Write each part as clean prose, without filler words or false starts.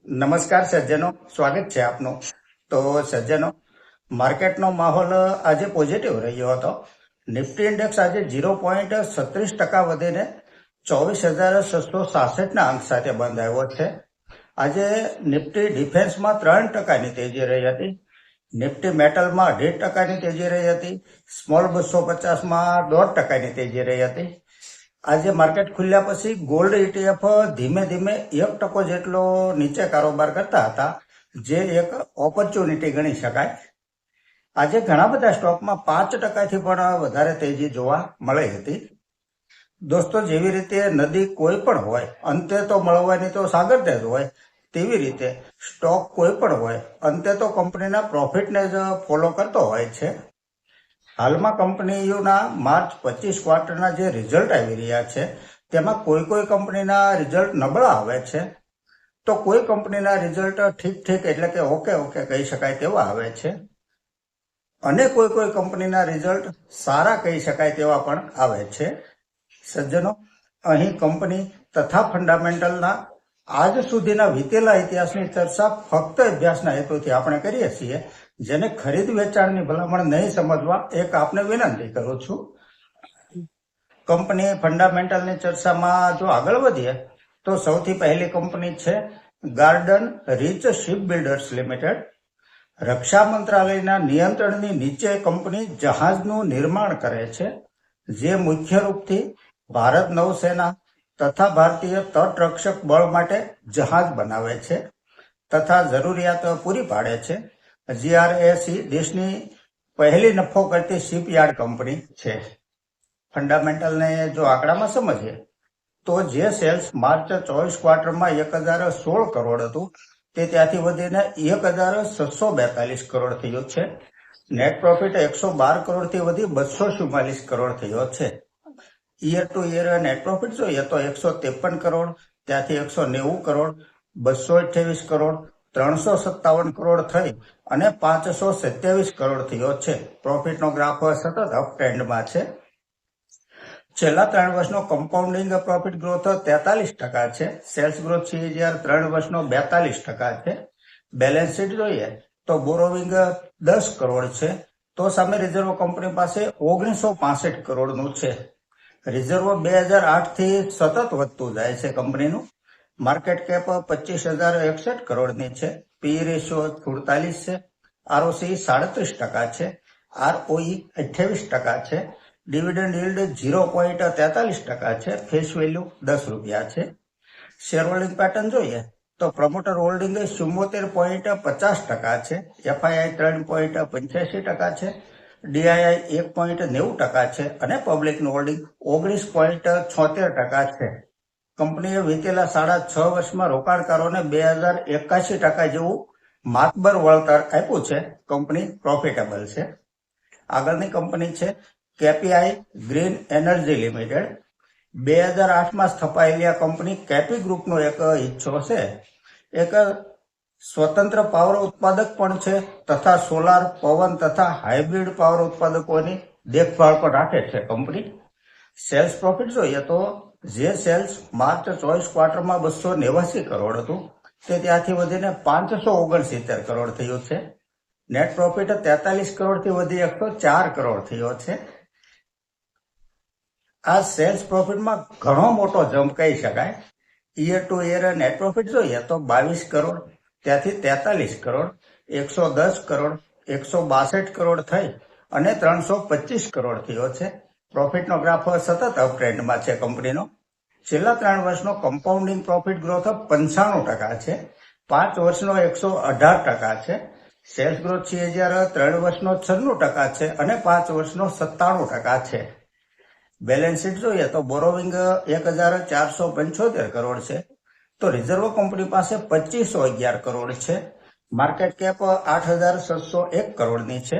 નમસ્કાર સજ્જનો, સ્વાગત છે આપનું. તો સજ્જનો, માર્કેટનો માહોલ આજે પોઝિટિવ રહ્યો હતો. નિફ્ટી ઇન્ડેક્સ આજે 0.36% વધીને 24,666ના અંક સાથે બંધ આવ્યો છે. આજે નિફ્ટી ડિફેન્સમાં 3%ની તેજી રહી હતી. નિફ્ટી મેટલમાં 1.5%ની તેજી રહી હતી. સ્મોલ 250માં 1.5%ની તેજી રહી હતી. આજે માર્કેટ ખુલ્યા પછી ગોલ્ડ ETF ધીમે ધીમે 1% જેટલો નીચે કારોબાર કરતા હતા, જે એક ઓપોર્ચ્યુનિટી ગણી શકાય. આજે ઘણા બધા સ્ટોકમાં 5%થી પણ વધારે તેજી જોવા મળી હતી. દોસ્તો, જેવી રીતે નદી કોઈ પણ હોય, અંતે તો મળવાની તો સાગરને જ હોય, તેવી રીતે સ્ટોક કોઈ પણ હોય, અંતે તો કંપનીના પ્રોફિટને જ ફોલો કરતો હોય છે. હાલમાં કંપનીઓના માર્ચ 25 ક્વાર્ટરના જે રિઝલ્ટ આવી રહ્યા છે, તેમાં કોઈ કંપનીના રિઝલ્ટ નબળા આવે છે, તો કોઈ કંપનીના રિઝલ્ટ ઠીક એટલે કે ઓકે કહી શકાય તેવા આવે છે, અને કોઈ કંપનીના રિઝલ્ટ સારા કહી શકાય તેવા પણ આવે છે. સજ્જનો, અહીં કંપની તથા ફંડામેન્ટલના આજ સુધીના વીતેલા ઇતિહાસની ચર્ચા ફક્ત અભ્યાસના હેતુથી આપણે કરીએ છીએ. જેને ખરીદ વેચાણની ભલામણ નહીં સમજવા, એક આપને વિનંતી કરું છું. કંપની ફંડામેન્ટલની ચર્ચામાં જો આગળ વધીએ તો સૌથી પહેલી કંપની છે garden reach ship builders limited. રક્ષા મંત્રાલયના નિયંત્રણની નીચે કંપની જહાજનું નિર્માણ કરે છે, જે મુખ્ય રૂપથી ભારત નૌસેના તથા ભારતીય તટરક્ષક બળ માટે જહાજ બનાવે છે તથા જરૂરિયાત પૂરી પાડે છે. GRAC દેશની પહેલી નફો કરતી શિપયાર્ડ કંપની છે. ફંડામેન્ટલને જો આંકડામાં સમજીએ તો જે સેલ્સ માર્ચ 24 ક્વાર્ટરમાં 1,016 કરોડ હતું, તે ત્યાંથી વધીને 1,642 કરોડ થયો છે. નેટ પ્રોફિટ 112 કરોડથી વધી 244 કરોડ થયો છે. Year to year net profit જોઈએ તો 153 કરોડ, ત્યાંથી 190 કરોડ, 228 કરોડ, 357 કરોડ થઈ અને 527 કરોડ થયો છે. પ્રોફિટનો ગ્રાફ સતત અપ ટ્રેન્ડમાં છે. છેલ્લા 3 વર્ષનો કમ્પાઉન્ડિંગ પ્રોફિટ ગ્રોથ 43% છે. સેલ્સ ગ્રોથ CAGR 3 વર્ષનો 42% છે. બેલેન્સ શીટ જોઈએ તો બોરોવિંગ 10 કરોડ છે, તો સામે રિઝર્વ કંપની પાસે 1965 કરોડનું છે. રિઝર્વ 2008થી સતત વધતું જાય છે કંપનીનું. માર્કેટ કેપ 25,061 કરોડની છે. પી રેશિયો 47 છે. ROC 37% છે. ROE 28% છે. ડિવિડન્ડ yieldડ 0.43% છે. ફેસ વેલ્યુ 10 રૂપિયા છે. શેર હોલ્ડિંગ પેટર્ન જોઈએ તો પ્રમોટર હોલ્ડિંગ 74.50% છે. FII 3.85% છે. DII 1.90% છે અને પબ્લિકનું હોલ્ડિંગ 19.76% છે. કંપનીએ વીતેલા 6.5 વર્ષમાં રોકાણકારોને 2,081% જેવું માતબર વળતર આપ્યું છે. કંપની પ્રોફિટેબલ છે. આગળની કંપની છે કેપીઆઈ ગ્રીન એનર્જી લિમિટેડ. 2008માં સ્થપાયેલી આ કંપની કેપી ગ્રુપનો એક હિસ્સો છે. એક સ્વતંત્ર પાવર ઉત્પાદક પણ છે તથા સોલાર, પવન તથા હાઇબ્રિડ પાવર ઉત્પાદકોની દેખભાળ પણ રાખે છે કંપની. સેલ્સ પ્રોફિટ જોઈએ તો જે સેલ્સ માર્ચ 24 ક્વાર્ટરમાં 289 કરોડ હતું, તે ત્યાંથી વધીને 569 કરોડ થયું છે. નેટ પ્રોફિટ 43 કરોડથી વધી 104 કરોડ થયો છે. આ સેલ્સ પ્રોફિટમાં ઘણો મોટો જમ્પ કહી શકાય. Year to year net profit જોઈએ તો 22 કરોડ, ત્યાંથી 43 કરોડ, 110 કરોડ, 162 કરોડ થઈ અને 325 કરોડ થયો છે. પ્રોફિટનો ગ્રાફ સતત અપ ટ્રેન્ડમાં છે કંપનીનો. છેલ્લા 3 વર્ષનો કમ્પાઉન્ડિંગ પ્રોફિટ ગ્રોથ 95% છે. 5 વર્ષનો 118% છે. સેલ્સ ગ્રોથ CAGR 3 વર્ષનો 96% છે અને 5 વર્ષનો 97% છે. બેલેન્સ શીટ જોઈએ તો બોરોવિંગ 1,475 કરોડ છે, તો રિઝર્વ કંપની પાસે 2,511 કરોડ છે. માર્કેટ કેપ 8,701 કરોડની છે.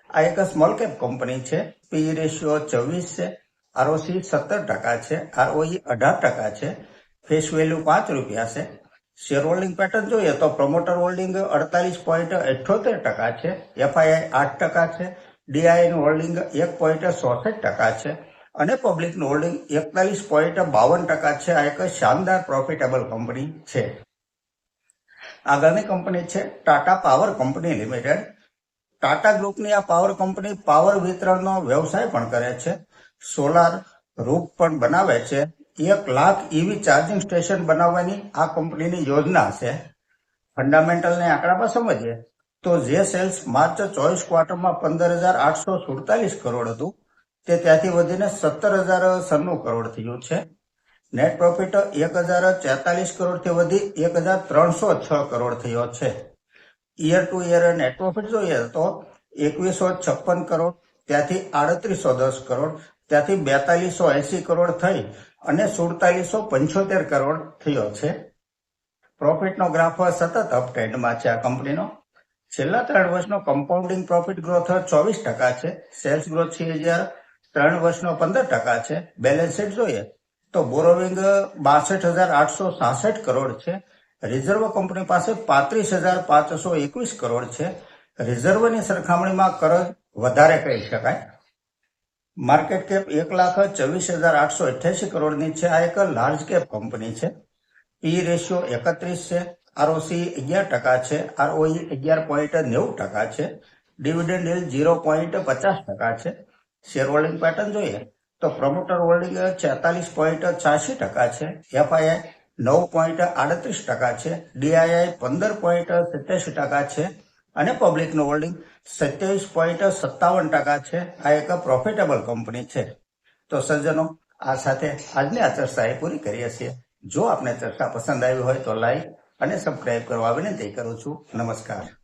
આ એક સ્મોલ કેપ કંપની છે. પી રેશિયો 24 છે. ROC 17% છે. ROE 18% છે. ફેસ વેલ્યુ 5 રૂપિયા છે. શેર હોલ્ડિંગ પેટર્ન જોઈએ તો પ્રમોટર હોલ્ડિંગ 48.78% છે. FII 8% છે. DII નું હોલ્ડિંગ 1.64% છે અને પબ્લિકનું હોલ્ડિંગ 41.52% છે. આ એક શાનદાર પ્રોફિટેબલ કંપની છે. આગળની કંપની છે Tata power company limited. Tata ગ્રુપની આ પાવર કંપની પાવર વિતરણનો વ્યવસાય પણ કરે છે. સોલાર રૂફ પણ બનાવે છે. 1 લાખ ઈવી ચાર્જિંગ સ્ટેશન બનાવવાની આ કંપનીની યોજના છે. ફંડામેન્ટલને આંકડામાં સમજીએ તો જે સેલ્સ માર્ચ 24 ક્વાર્ટરમાં 15,847 કરોડ હતું તે ત્યાંથી વધીને 17,096 કરોડ થયું છે. નેટ પ્રોફિટ 1,043 કરોડથી વધી 1,306 કરોડ થયો છે. ઈયર ટુ ઈયર નેટ પ્રોફિટ જોઈએ તો 2,156 કરોડ, ત્યાંથી 3,810 કરોડ, ત્યાંથી 4,280 કરોડ થઈ અને 4,47 કરોડ થયો છે. પ્રોફિટનો ગ્રાફ સતત અપટ્રેન્ડમાં છે આ કંપનીનો. છેલ્લા 3 વર્ષનો કમ્પાઉન્ડિંગ પ્રોફિટ ગ્રોથ 24% છે. સેલ્સ ગ્રોથ 3 વર્ષનો 15% છે. બેલેન્સ શીટ જોઈએ તો બોરોવિંગ 62,866 કરોડ છે. રિઝર્વ કંપની પાસે 35,521 કરોડ છે. રિઝર્વની સરખામણીમાં કરજ વધારે કહી શકાય. માર્કેટ કેપ 1,24,888 કરોડની છે. આ એક લાર્જ કેપ કંપની છે. પી રેશિયો 31 છે. આરઓસી 11% છે. આરઓઈ 11.90% છે. ડિવિડન્ડ yield 0.50% છે. શેર હોલ્ડિંગ પેટર્ન જોઈએ તો પ્રમોટર હોલ્ડિંગ 46.86% છે. એફઆઈઆઈ 9.38% છે. ડીઆઈઆઈ 15.87% છે અને પબ્લિકનું હોલ્ડિંગ 27.57% છે. આ એક પ્રોફિટેબલ કંપની છે. તો સજ્જનો, આ સાથે આજની આ ચર્ચા એ પૂરી કરીએ છીએ. જો આપને ચર્ચા પસંદ આવી હોય તો લાઈક અને સબસ્ક્રાઇબ કરવા વિનંતી કરું છું. નમસ્કાર.